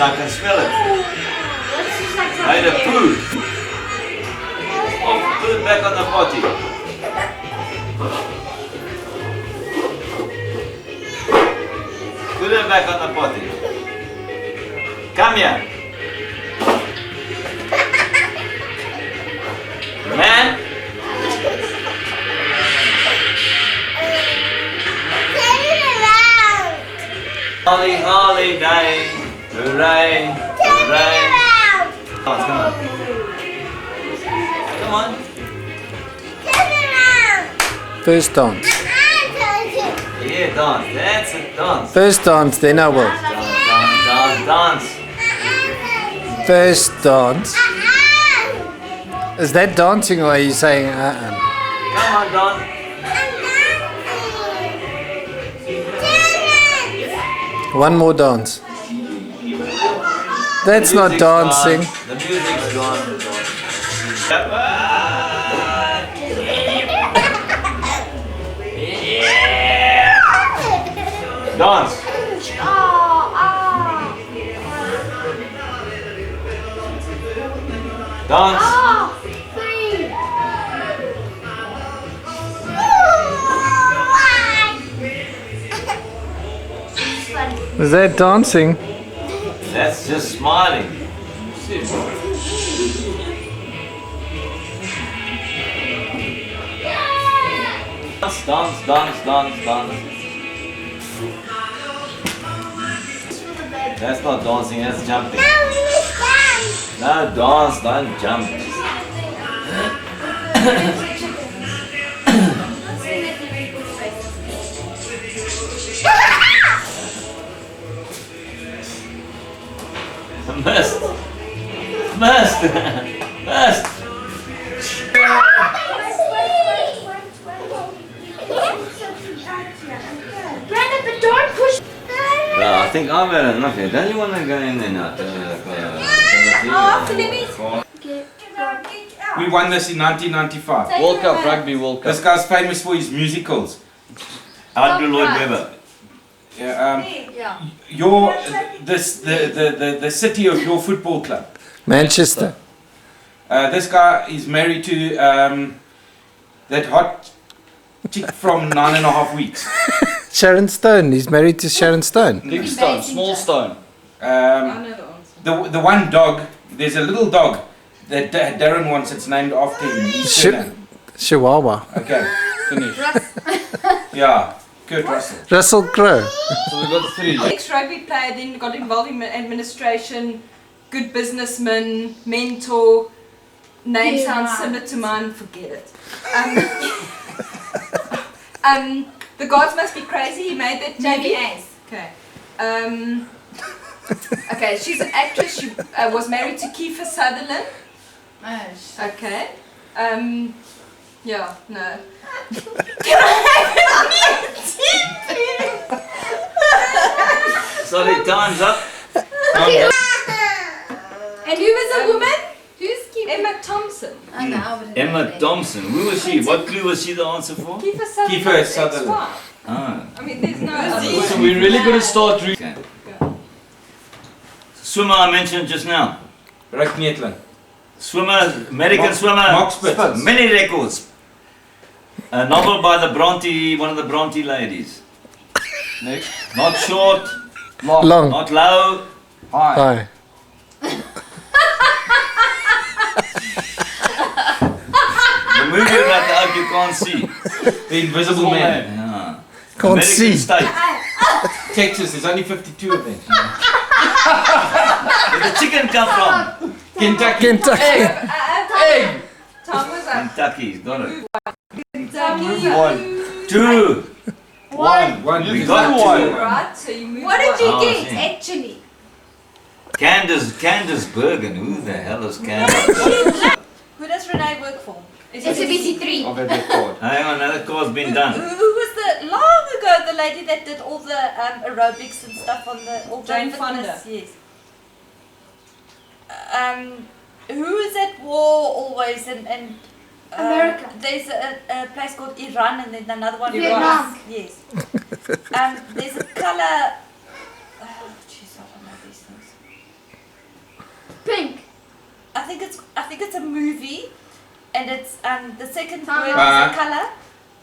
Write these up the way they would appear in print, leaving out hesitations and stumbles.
I can smell it. Made a poo. Oh, put it back on the potty. Put it back on the potty. Come here. Man. Holly, holiday, hooray, hooray. Come on. Come on. First dance. Yeah, dance. That's it, dance. First dance, then I will. Dance. First dance. Is that dancing or are you saying Come on, Don. One more dance. That's not dancing. Gone. The music's gone. Dance. Dance. Is that dancing? That's just smiling. Dance, dance, dance, dance. That's not dancing, that's jumping. No, dance, don't jump. Missed. Brandon, but don't push. Well, I think I've had enough here. Don't you want to go in there now? We won this in 1995. World Cup, Rugby World This Cup. guy's famous for his musicals. Andrew Lloyd Webber. Your the city of your football club. Manchester. This guy is married to that hot chick from 9.5 Weeks. Sharon Stone. He's married to Sharon Stone. Big stone, small stone. The one dog. There's a little dog that Darren wants. It's named after him. Chihuahua. Okay, finish. Yeah, Kurt Russell. Russell Crowe. So we've got 3. Ex-rugby player, then got involved in administration, good businessman, mentor, name sounds similar to mine, forget it. The gods must be crazy, he made that JVAs. Okay. Okay, she's an actress, she was married to Kiefer Sutherland. Okay. Yeah, no. Can I have it? Sorry, time's up. And who was the woman? Who's Emma Thompson? Emma Thompson. Who was she? What clue was she the answer for? Kiefer Sutherland. Kiefer Sutherland. Ah. I mean, there's no other. So we're really going to start reading. Okay. Swimmer I mentioned just now. Rick Kneetling. Swimmer, American swimmer. Mark Spitz. Many records. A novel by the Bronte, one of the Bronte ladies. Next. Not short. Long. Not low. Hi. The movie about the oak you can't see. The Invisible Man. Yeah. Can't American see. State. Texas. There's only 52 of them. Where the chicken come from? Kentucky. Kentucky. Egg. Tom was up. Kentucky. Got it. Kentucky. 1, 2. One. We got 2. Right, so you move What did you Oh, get, shit. actually? Candace Bergen. Who the hell is Candace? Who does Renee work for? Is It's a it BC3. Of every chord. Hang on, another call's been done. Who was the long ago the lady that did all the aerobics and stuff on the all the Jane fitness? Fonda. Yes. Who is at war always and America. There's a place called Iran and then another one. Vietnam. Yes. There's a color. Oh, jeez, I don't know these things. think it's a movie, and it's the second Time word is up. a color.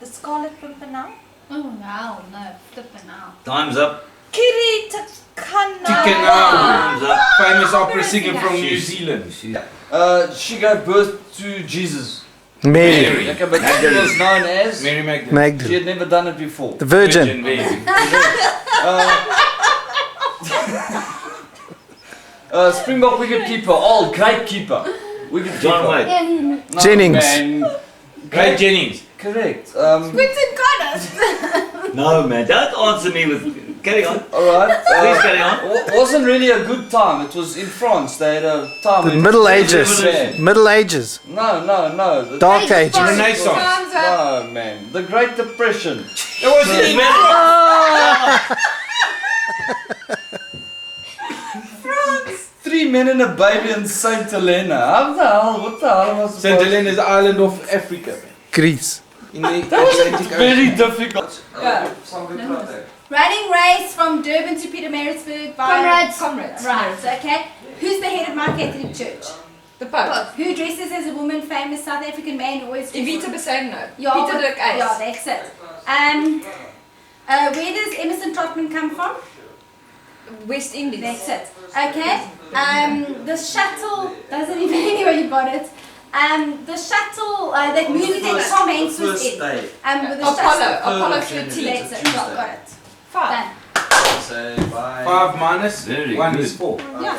The Scarlet Pimpernel. Oh wow, no, flipping out. Time's up. Kiri Tikana. Time's up. Famous opera singer from New Zealand. She gave birth to Jesus. Mary. Okay, but she was known as. Mary Magdalene. She Magdalene. had never done it before. The Virgin. Virgin. Springbok wicketkeeper, great keeper. Wicketkeeper. John Wade. No, Jennings. man. Great Jennings. Correct. Quinton got it. No, man, don't answer me with. Carry on. Alright. Please carry on. Wasn't really a good time. It was in France. They had a time. The when- Middle Ages. Yeah. Middle Ages. No. The- Dark Hey, Ages. Renaissance. Time's up. No, man. The Great Depression. It was in Three men and a baby in Saint Helena. How the hell? What the hell was St. Helena's Island of Africa. Greece. In the That was Atlantic very Ocean. difficult. Yeah. Running race from Durban to Pietermaritzburg by Comrades. Right, okay. Who's the head of my Catholic Church? The Pope. Who dresses as a woman, famous South African man, always Evita Besegno. Yeah, Peter what- Dirk Uys. Yeah, that's it. Where does Emerson Trotman come from? West Indies. That's it. Okay. The shuttle doesn't even anyway you got it. The shuttle that movie that Tom Hanks was in. With the Apollo 13. That's it. Got it. 5. Done. Say bye. 5 minus Very 1 good. is 4. Yeah.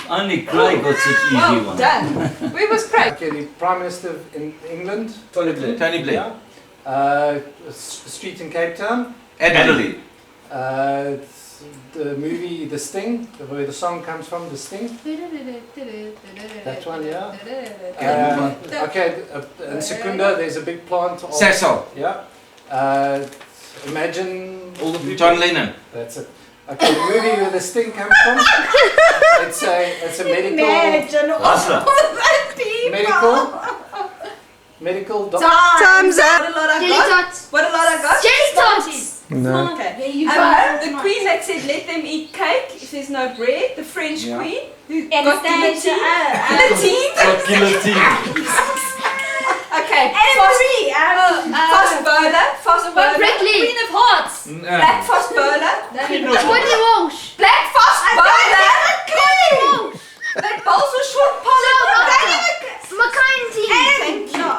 Only Craig got such easy Well ones. done. Where was Craig? Okay, the Prime Minister in England. Tony Blair. Tony Blair. Street in Cape Town. Adelaide. The movie The Sting, where the song comes from, The Sting. That one, yeah. Okay, in Secunda, there's a big plant. Of, Cecil. Yeah. Imagine all the people. John Lennon. That's it. Okay, the movie where The Sting comes from. It's a medical. Imagine all Hustler. the people. Medical doctor. Time's up. What a lot I Jelly got. tots. What a lot I got. Jelly tots. No. Okay. There you The go. queen that said let them eat cake if there's no bread. The French Yeah. queen who got Anastasia. guillotine. Guillotine. Okay. Anne Marie. Fast bowler. Brickley. Queen of Hearts. Black fast bowler. Whitney Walsh. Black fast bowler. Whitney Walsh. That bowls were short polymer. Mackenzie. Thank you.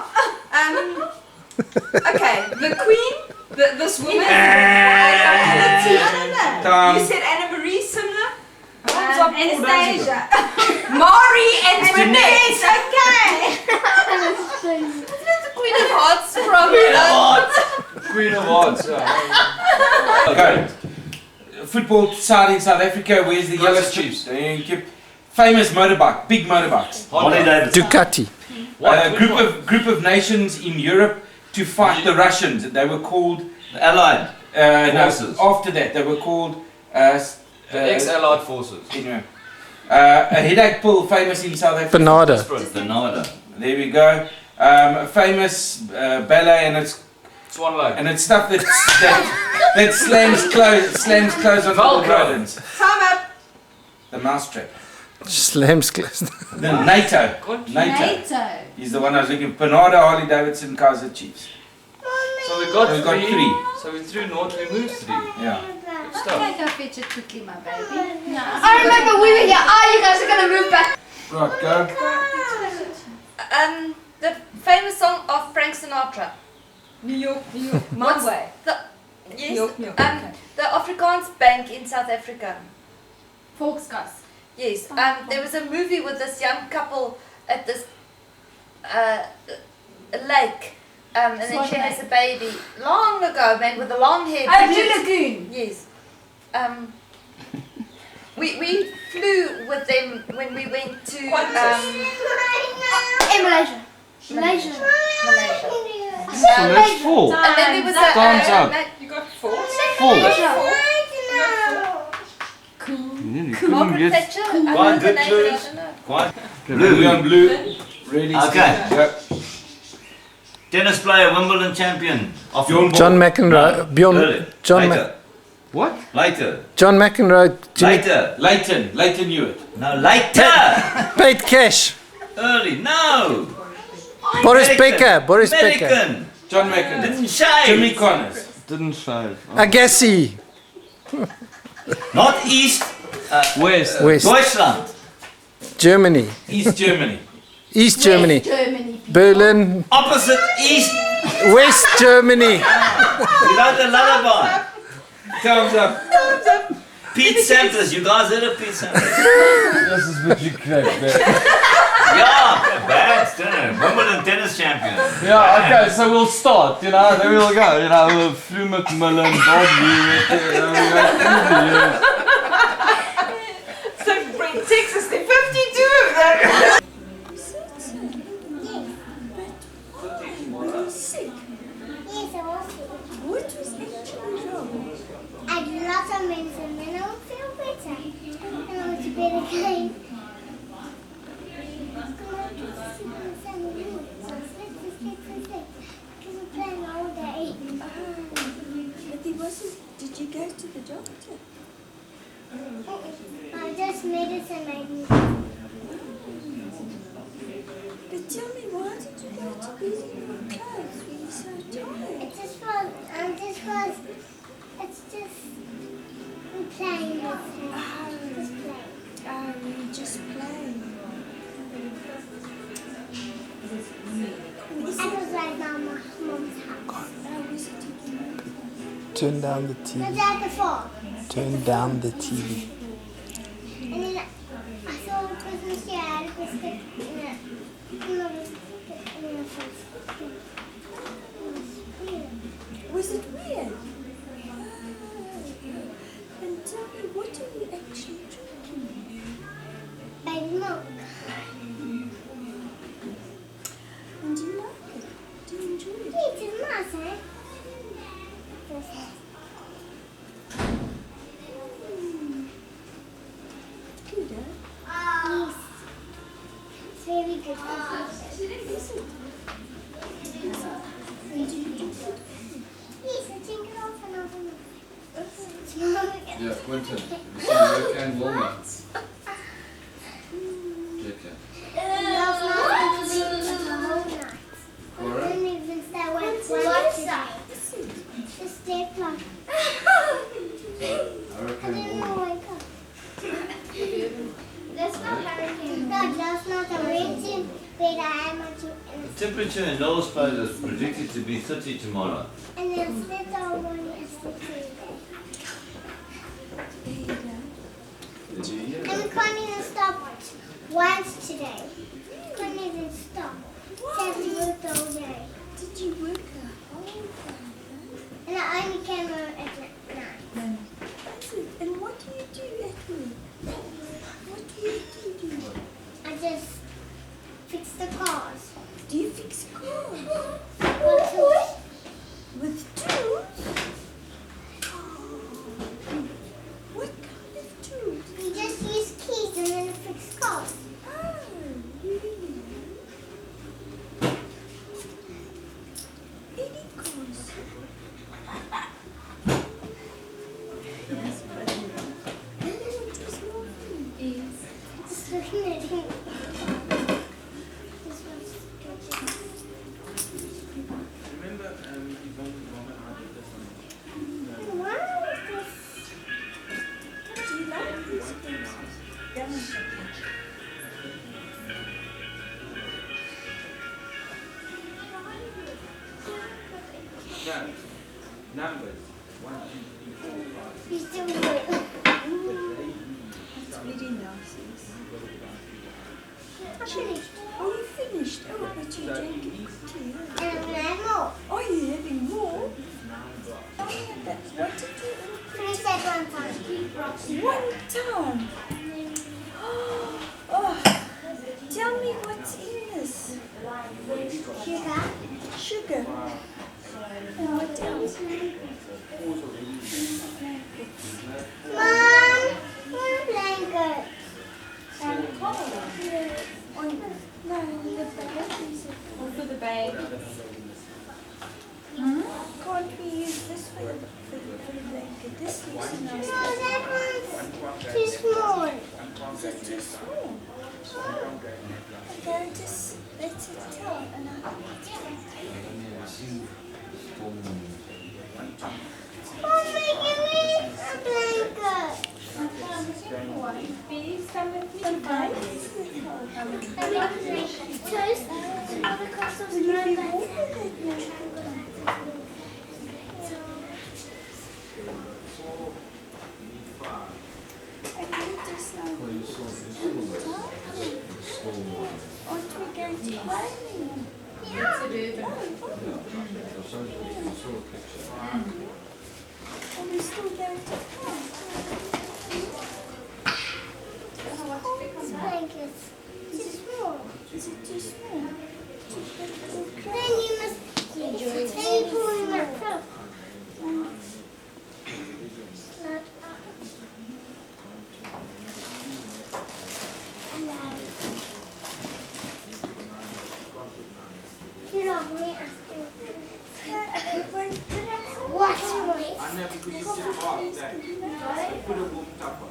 Okay, the queen, this woman. You said Anna Marie, similar. Anastasia. Mari Antoinette. Okay. The Queen of Hearts from Queen of Hearts. Yeah. Okay. Football side in South Africa, where's the yellow chiefs? Famous motorbike, big motorbikes. Harley Davidson. Ducati. Group of nations in Europe to fight the Russians. They were called. Allied. No, Forces. after that, they were called. Ex-Allied forces. Anyway, a headache pill famous in South Africa. Panada. Bernardo. There we go. A famous ballet, Swan Lake. and it's stuff that slams clothes on all rodents. Time up. The mousetrap. Slams close. The NATO. NATO. He's the one I was looking for. Bernardo, Harley Davidson, Kaiser Chiefs. So we got, We got three. So we threw north, we moved 3. Yeah. Okay, go fetch it quickly, my baby. No. I remember we were here. You guys are gonna move back. Right, go. The famous song of Frank Sinatra. New York. My way. Yes. New York. The Afrikaans Bank in South Africa. Volksgas. Yes. There was a movie with this young couple at this lake. And then she has a baby long ago, man, with a long hair. Blue Bridget- Lagoon. Yes. We flew with them when we went to In Malaysia. Malaysia. Malaysia. So that's 4. And then there was Time's up. You got 4. 4. Margaret Thatcher. Quite good clues. Quite. Blue on blue. Really. Okay. Yeah. Tennis player, Wimbledon champion. Of John McEnroe. Bjorn. Early. John. Later. What? Later. John McEnroe. Jimmy. Later. Leighton Hewitt. No, later. Paid cash. Early. No. Boris American. Becker. Boris Becker. American. John Mackin. Didn't shave. Jimmy Connors. Didn't shave. Agassi. Not East. West. West. Deutschland. Germany. East Germany. East Germany. Germany. Berlin. Opposite East. West Germany. You know the lullaby. Thumbs up. Pete Sampras. You guys heard of Pete Sampras? This is what you cracked there. Yeah, bad tennis. Wimbledon tennis champion. Yeah, okay, so we'll start, you know, then we'll go, you know, Flew McMillan, Bob Hewitt, So in Texas, there are 52 of them. Yes, I was sick. What was actually wrong? I had lots of medicine and I would feel better. And I went to bed again. Because we're playing all day. But there wasn't. Did you go to the doctor? Just medicine made me. But tell me, why did you go to bed in your clothes? Were you so tired? It's just we're playing with her. Just playing. Oh, we were just playing. I was like my mom's house. Oh, was it? Turn down the No, TV. that before. Turn down the TV. And then I saw a Christmas tree. I had a biscuit in a first. Was it weird? And tell me, what are you actually drinking? Baby milk. And do you like it? Do you enjoy it? It is nice, eh? Good, eh? Yes. It's very good. Is it? Yes, I drink it off and off and off. Yeah, Quentin, you see milk and walnuts. Last night I didn't eat the whole night. I didn't even stay awake today. Just stayed like. I didn't even wake up. That's not hurricane. No, last night I went in bed. I had my tea The temperature in Louwspoort is predicted to be 30 tomorrow. and then slept all morning and slept today. And we can't even stop once today. Couldn't even stop. Just worked all day. Did you work a whole day? And I only came home at night. That's it. And what do you do at work? What do you do? I just fixed the cars. Do you fix cars? With tools. With tools? What kind of tools? You just use keys and then fix cars. Oh, really? Any cars? Yes, but what is laughing? Just looking at him. This one's good. Remember, Yvonne Mama did this one. Wow, this. Do you like these things? No. Numbers. 1, 2, 3, 4, 5. You still do it. It's very nice. I finished. Oh, you finished? Oh, but you drank it tea. And I'm gonna have more. Oh, you're having more? Oh, yeah, that's what did you Finish that one time. One time. Oh, tell me what's in this. Sugar. Sugar. And what else? Mom, one blanket. No, the babies. Or for the baby. Can't we use this for the blanket? This looks No, nice. that one's too small. So it too small? I'm going to let it tell and I'll Mommy, give me a blanket. Please come with me. Toast, because of my I need to slow. Aren't we going to play? Are we still going to play? blankets. Is it small? Is it too small? Then you must keep pulling that up. Not up. You know, me asking. What? I know because you just walked that. Put a boom top on.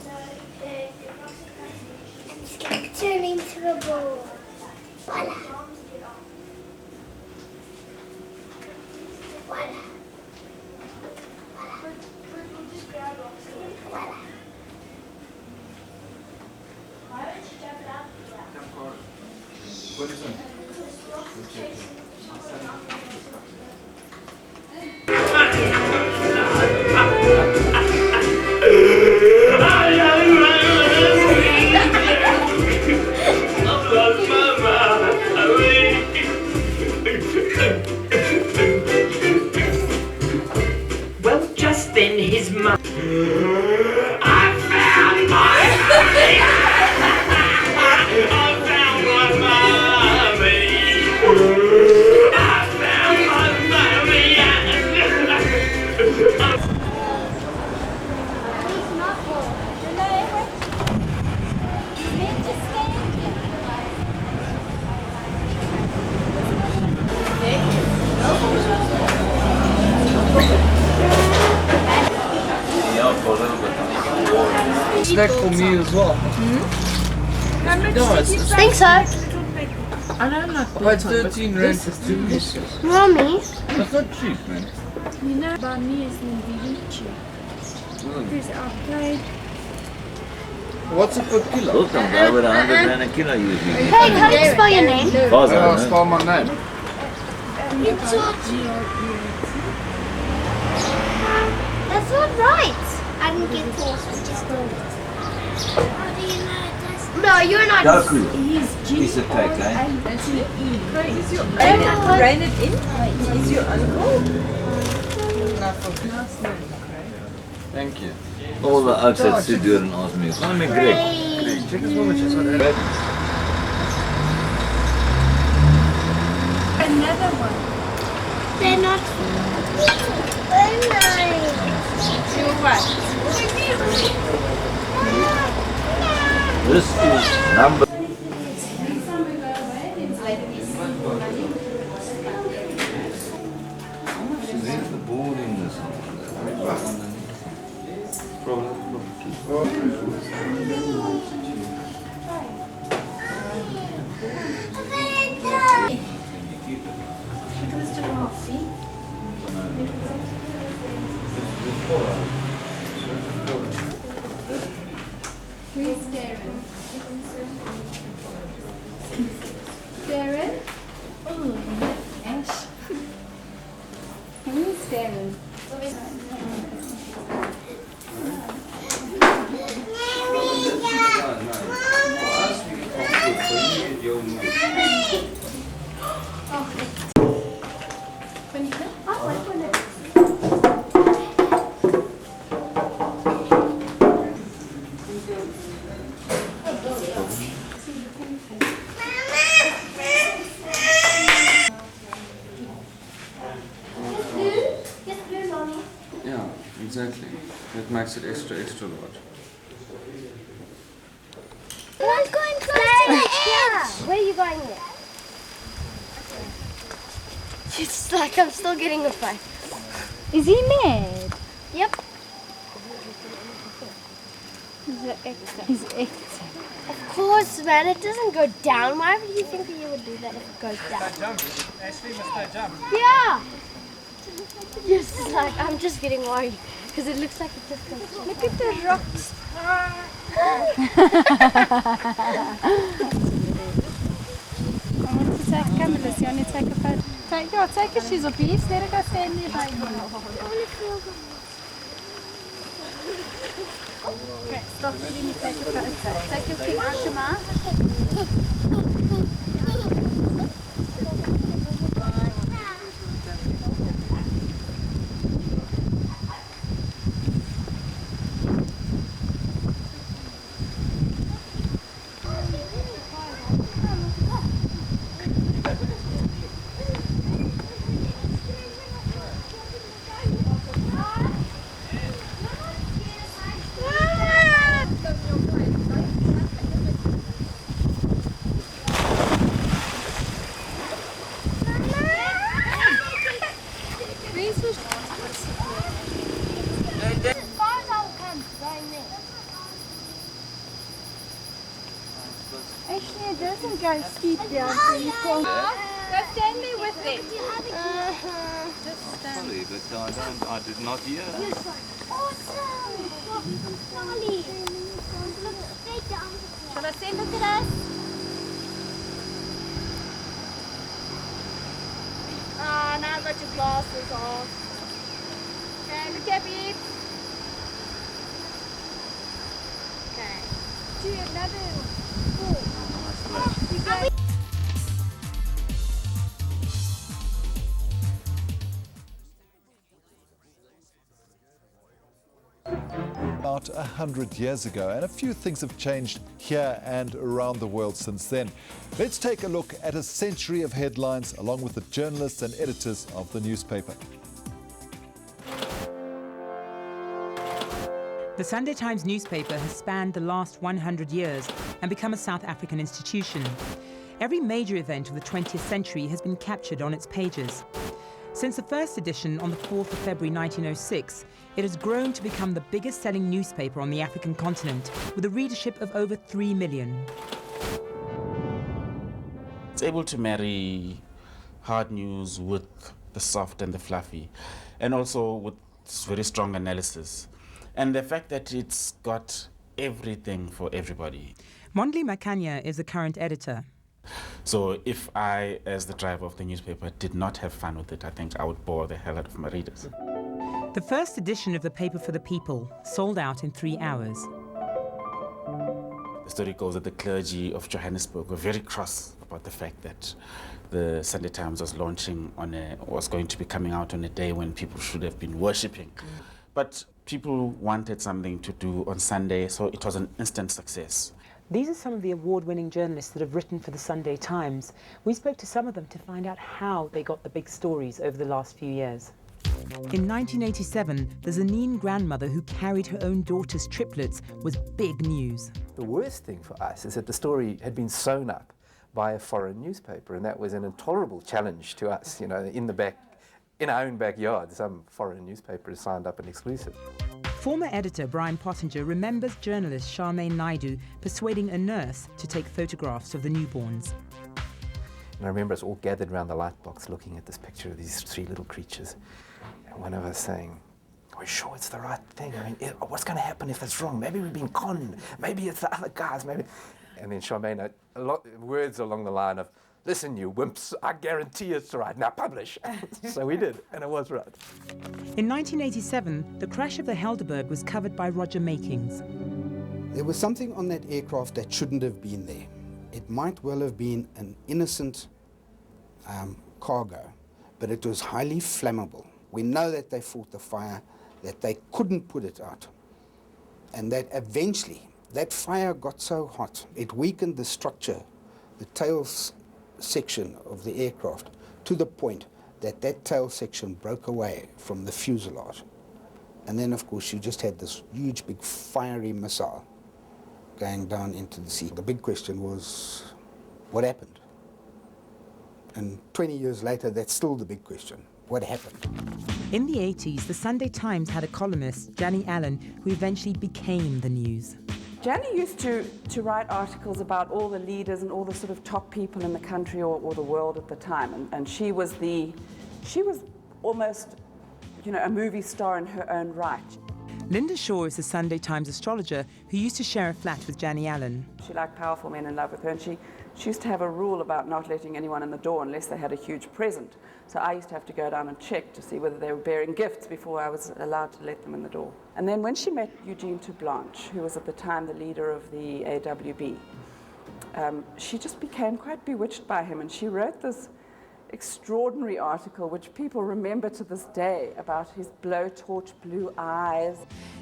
Turn into a ball. Voila. Voila. Voila. What is it? Well, just then his mum. I found my mummy! I found my mummy! I found my mummy! He's not full. Men just stand here. Yeah, for a little bit. Snack for me as well. Think so. I don't like But 13 rand is delicious. Mommy. That's not cheap, man. You know, banh is really cheap. There's arcade. What's it per kilo? Those comes over 100 rand a kilo usually. Hey, can you spell your name? Cause I'll I know. spell my name. It's all... That's not right. I didn't get toast. I just know it. How do you know it does? No, you're not. Goku. He's Piece of cake, eh? Is your uncle rein it in? Is your uncle? Thank you. All the outside sit there and ask me, "Can I make Greg?" Check this one, which is what I another one. They're not. They're nice. Your what? This is number. There's the board in this one. Who's Darren? Darren? Oh, Ash. Who's Darren? Yeah, exactly. That makes it extra large. I'm going close to the edge. Where are you going there? It's like I'm still getting a fight. Is he mad? Yep. He's acting. Of course, man, it doesn't go down. Why would you think that you would do that if it goes down? Ashley, must I jump? Yeah! Just like, I'm just getting worried because it looks like it just goes down. Look at the rocks. I want to take cameras. You want to take a photo? Take your shoes off, please. Let her go stand there by you. Okay, stop. Let me take a photo. Take your feet out your mouth. Actually, it doesn't go steep down, so you can't. Go stand there with it. Just stand. Sorry, but I did not hear. Awesome! Molly! Look straight down. Shall I say, look at us? Ah, now I've got your glasses off. Okay, look at me. Okay. Do another. About 100 years ago, and a few things have changed here and around the world since then. Let's take a look at a century of headlines along with the journalists and editors of the newspaper. The Sunday Times newspaper has spanned the last 100 years and become a South African institution. Every major event of the 20th century has been captured on its pages. Since the first edition on the 4th of February 1906, it has grown to become the biggest-selling newspaper on the African continent, with a readership of over 3 million. It's able to marry hard news with the soft and the fluffy, and also with very strong analysis. And the fact that it's got everything for everybody. Mondli Makanya is the current editor. So if I, as the driver of the newspaper, did not have fun with it, I think I would bore the hell out of my readers. The first edition of the paper for the people sold out in 3 hours. The story goes that the clergy of Johannesburg were very cross about the fact that the Sunday Times was was going to be coming out on a day when people should have been worshipping. But people wanted something to do on Sunday, so it was an instant success. These are some of the award-winning journalists that have written for the Sunday Times. We spoke to some of them to find out how they got the big stories over the last few years. In 1987, the Zanine grandmother who carried her own daughter's triplets was big news. The worst thing for us is that the story had been sewn up by a foreign newspaper, and that was an intolerable challenge to us, you know, in our own backyard, some foreign newspaper has signed up an exclusive. Former editor Brian Pottinger remembers journalist Charmaine Naidu persuading a nurse to take photographs of the newborns. And I remember us all gathered around the light box looking at this picture of these 3 little creatures. And one of us saying, "Are we sure it's the right thing? I mean, what's going to happen if it's wrong? Maybe we've been conned. Maybe it's the other guys. Maybe." And then Charmaine, words along the line of, "Listen, you wimps, I guarantee it's right. Now publish." So we did, and it was right. In 1987, the crash of the Helderberg was covered by Roger Makings. There was something on that aircraft that shouldn't have been there. It might well have been an innocent cargo, but it was highly flammable. We know that they fought the fire, that they couldn't put it out, and that eventually that fire got so hot, it weakened the structure, the tail section of the aircraft, to the point that that tail section broke away from the fuselage. And then, of course, you just had this huge, big, fiery missile going down into the sea. The big question was, what happened? And 20 years later, that's still the big question. What happened? In the 80s, the Sunday Times had a columnist, Danny Allen, who eventually became the news. Janny used to write articles about all the leaders and all the sort of top people in the country or the world at the time, and she was almost, you know, a movie star in her own right. Linda Shaw is the Sunday Times astrologer who used to share a flat with Janny Allen. She liked powerful men in love with her, and she used to have a rule about not letting anyone in the door unless they had a huge present. So I used to have to go down and check to see whether they were bearing gifts before I was allowed to let them in the door. And then when she met Eugene Toublanche, who was at the time the leader of the AWB, she just became quite bewitched by him, and she wrote this extraordinary article which people remember to this day about his blowtorch blue eyes.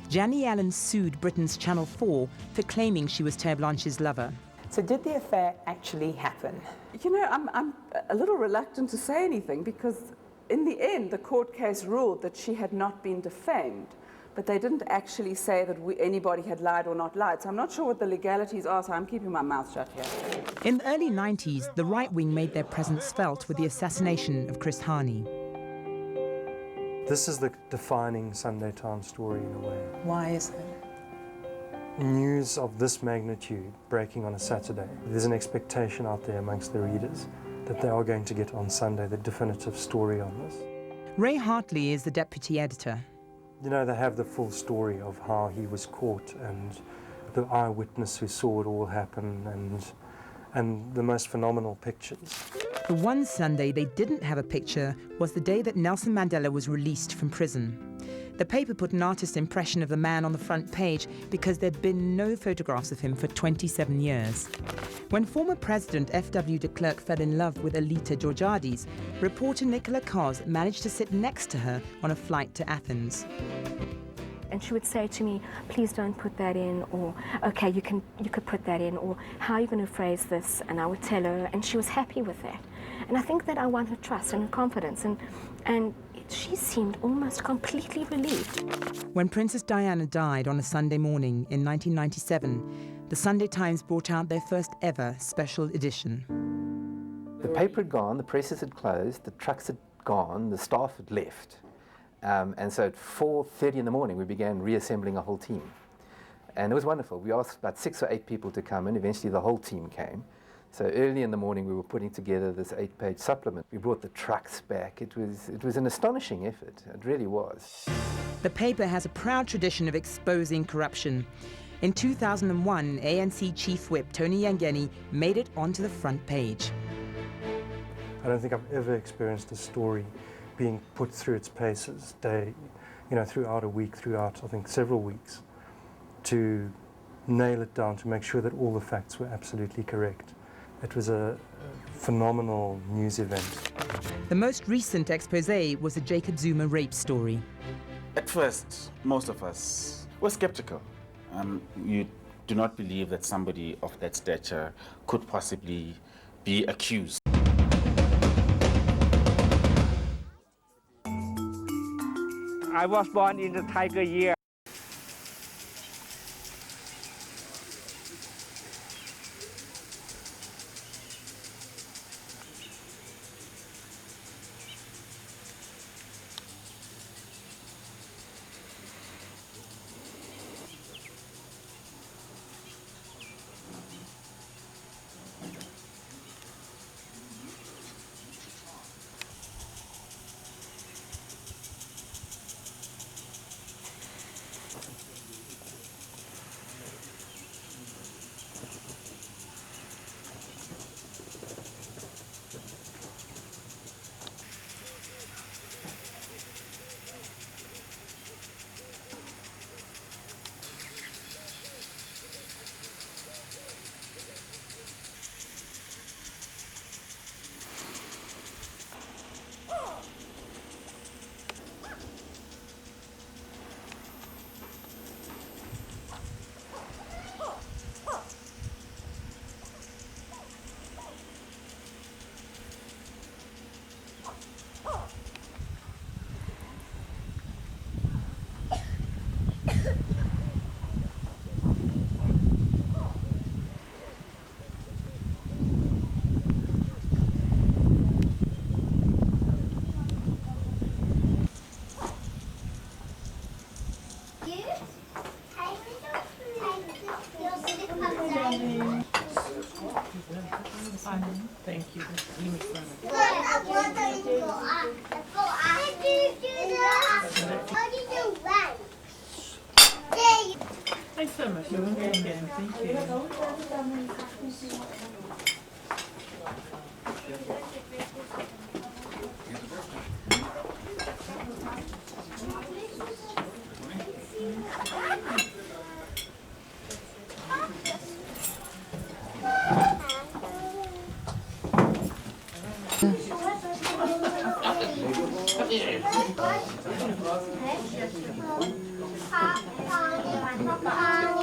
Janny Allen sued Britain's Channel 4 for claiming she was Toublanche's lover. So did the affair actually happen? You know, I'm a little reluctant to say anything because in the end the court case ruled that she had not been defamed, but they didn't actually say that anybody had lied or not lied. So I'm not sure what the legalities are, so I'm keeping my mouth shut here. In the early 90s, the right wing made their presence felt with the assassination of Chris Hani. This is the defining Sunday Times story in a way. Why is it? News of this magnitude breaking on a Saturday. There's an expectation out there amongst the readers that they are going to get on Sunday the definitive story on this. Ray Hartley is the deputy editor. You know, they have the full story of how he was caught and the eyewitness who saw it all happen and the most phenomenal pictures. The one Sunday they didn't have a picture was the day that Nelson Mandela was released from prison. The paper put an artist's impression of the man on the front page because there'd been no photographs of him for 27 years. When former President F.W. de Klerk fell in love with Alita Georgiades, reporter Nicola Cos managed to sit next to her on a flight to Athens. And she would say to me, please don't put that in, or okay, you could put that in, or how are you going to phrase this? And I would tell her, and she was happy with that. And I think that I won her trust and her confidence, and she seemed almost completely relieved. When Princess Diana died on a Sunday morning in 1997, the Sunday Times brought out their first ever special edition. The paper had gone, the presses had closed, the trucks had gone, the staff had left. And so at 4:30 in the morning, we began reassembling a whole team. And it was wonderful. We asked about 6 or 8 people to come in. Eventually, the whole team came. So early in the morning, we were putting together this 8-page supplement. We brought the trucks back. It was an astonishing effort. It really was. The paper has a proud tradition of exposing corruption. In 2001, ANC Chief Whip Tony Yangeni made it onto the front page. I don't think I've ever experienced a story being put through its paces throughout a week, throughout, I think, several weeks, to nail it down, to make sure that all the facts were absolutely correct. It was a phenomenal news event. The most recent expose was the Jacob Zuma rape story. At first, most of us were skeptical. You do not believe that somebody of that stature could possibly be accused. I was born in the Tiger year. Thank you. Thanks so much. You're welcome again. Thank you.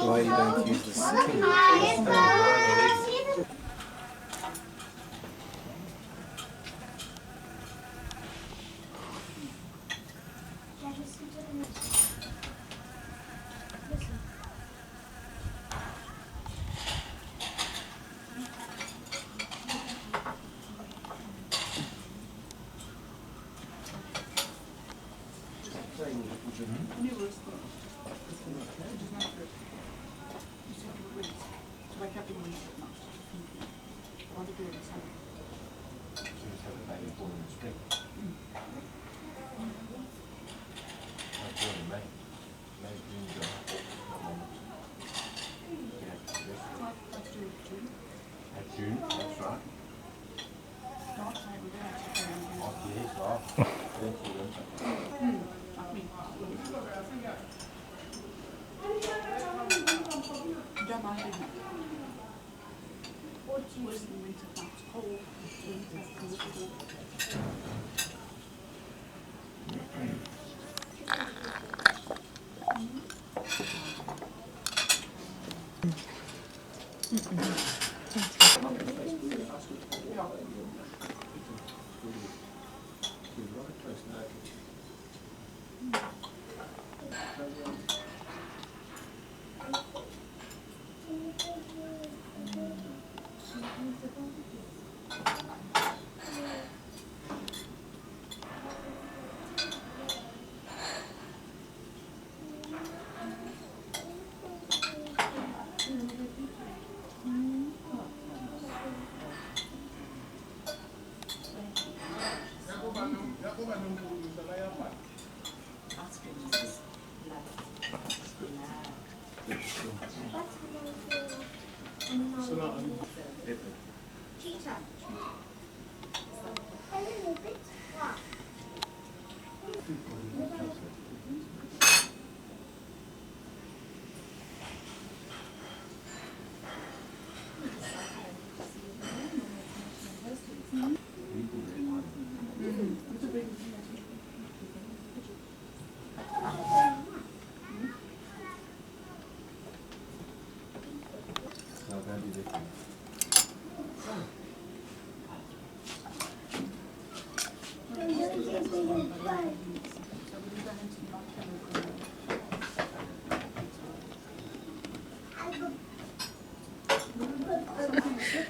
Why you don't use the sitting?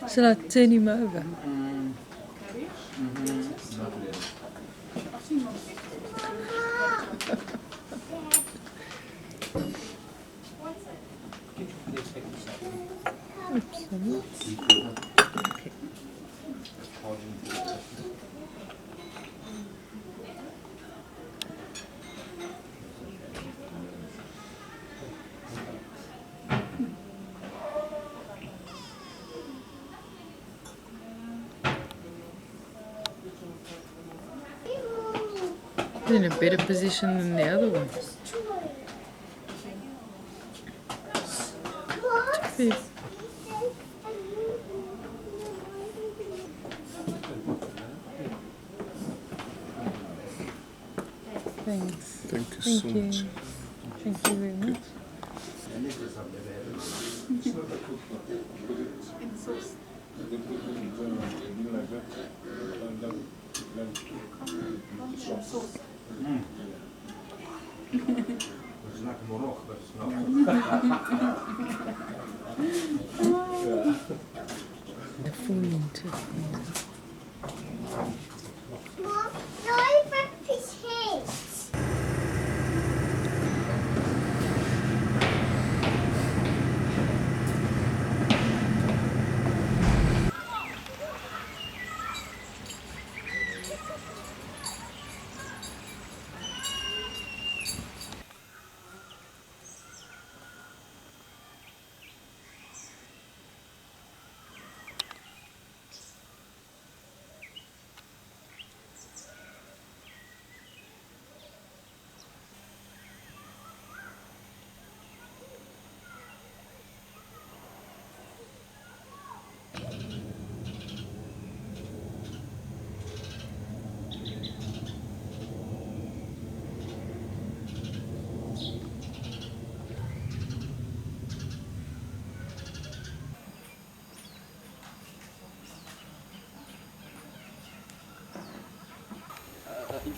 Shall I turn him over? In a better position than the other one. Thanks. Thank you so much. Thank you very much. I fall into Mom, no, I ripped his hands.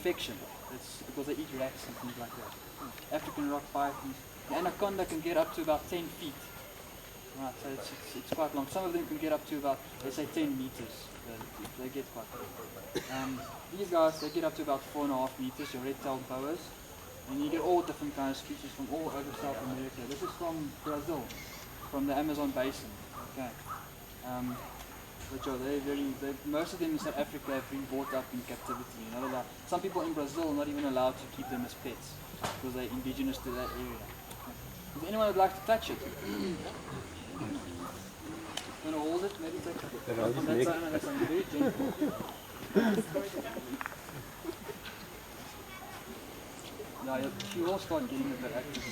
infection. It's because they eat rats and things like that. African rock pythons. The anaconda can get up to about 10 feet. Right, so it's quite long. Some of them can get up to about, they say 10 meters. They get quite long. These guys, they get up to about 4.5 meters, your red-tailed boas. And you get all different kinds of species from all over South America. This is from Brazil, from the Amazon basin. Okay. But most of them in South Africa have been brought up in captivity. You're not allowed. Some people in Brazil are not even allowed to keep them as pets because they're indigenous to that area. Does anyone would like to touch it? Want to hold it? Maybe take it. From that side, and that's very gentle. Yeah, she will start getting a bit active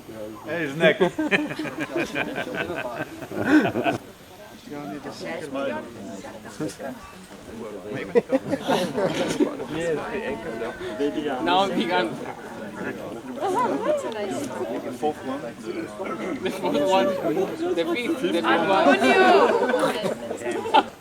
now. Hey, his neck. She'll never bite. Nou, die gaan. The fourth one. The fourth one. The fifth. The fifth one.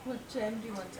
What jam do you want?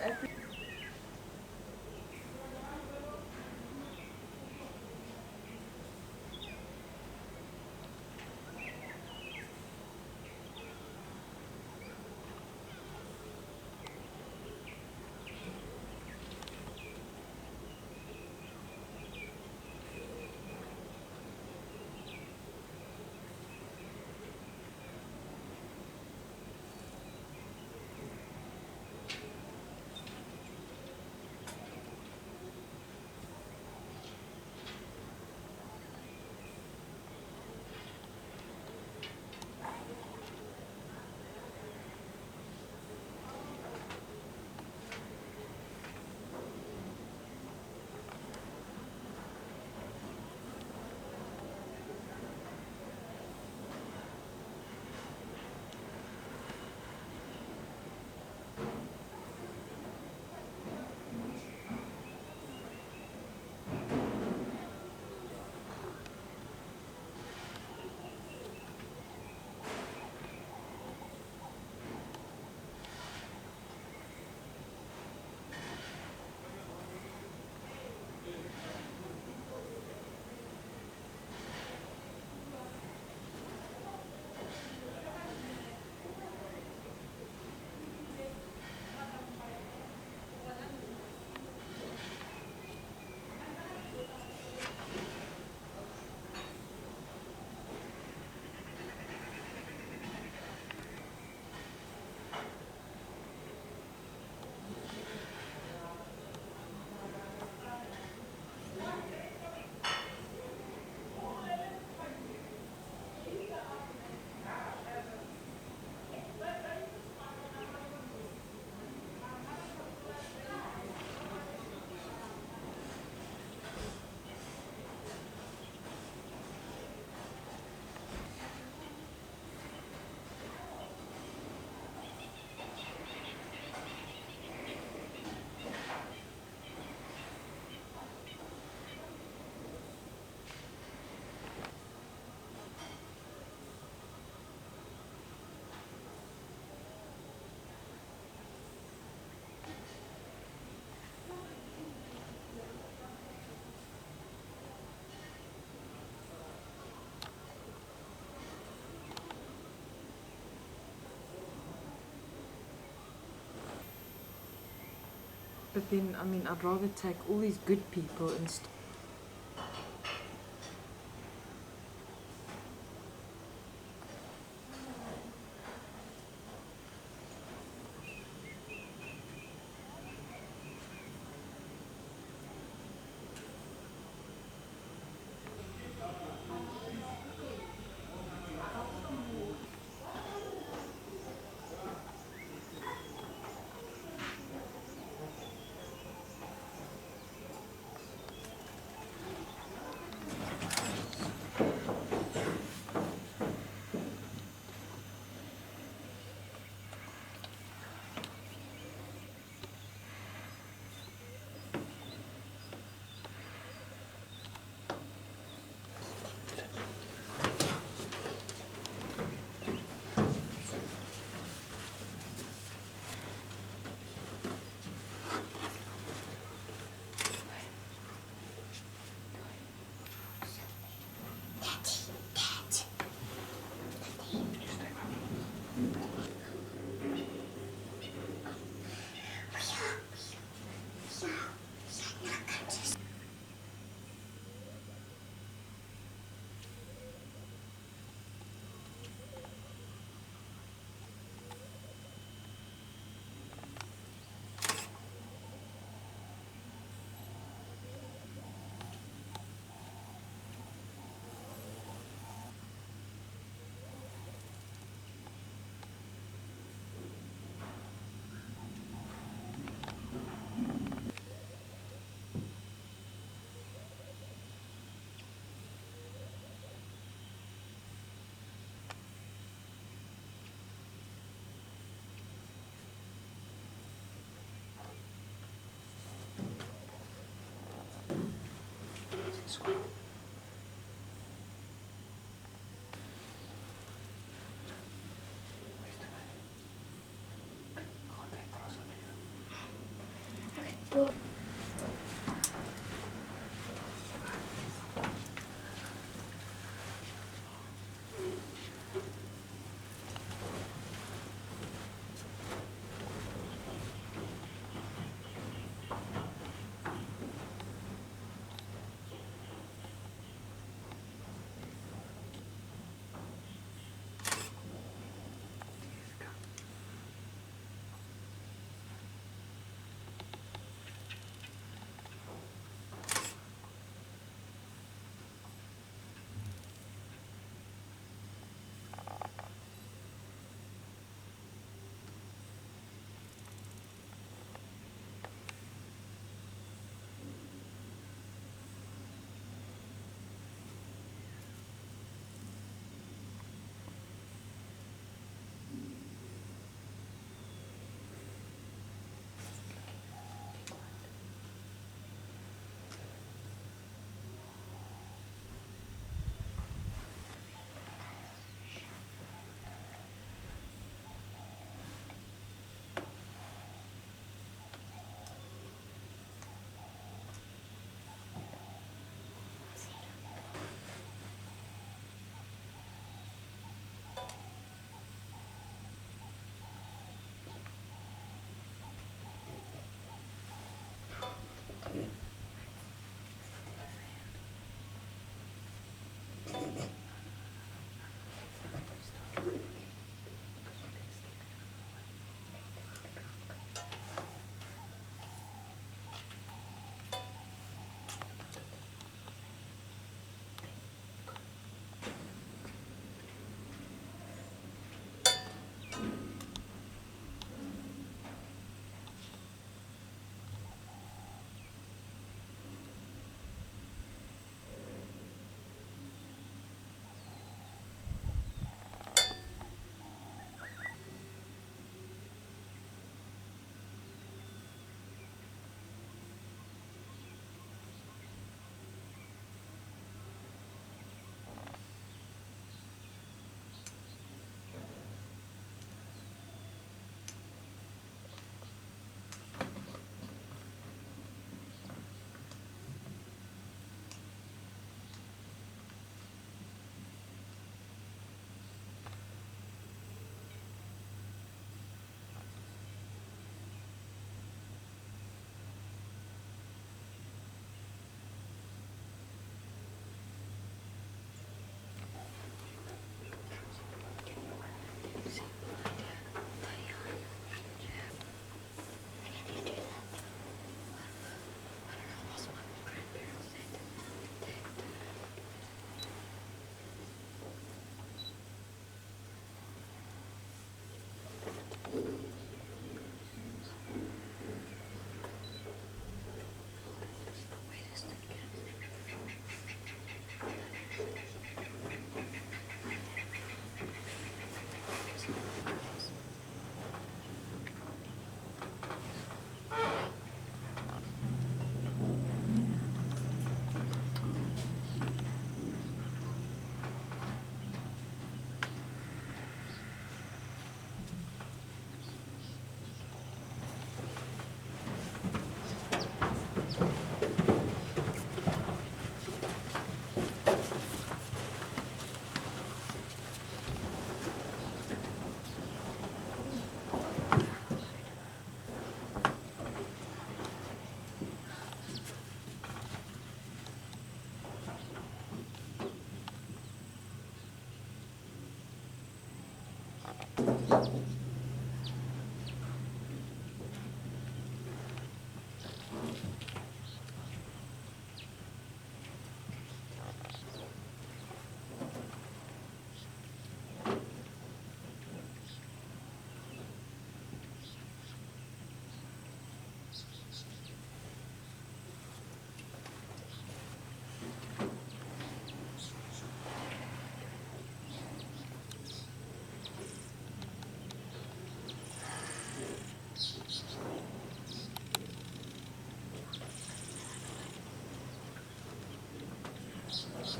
But then, I mean, I'd rather take all these good people and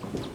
Yes.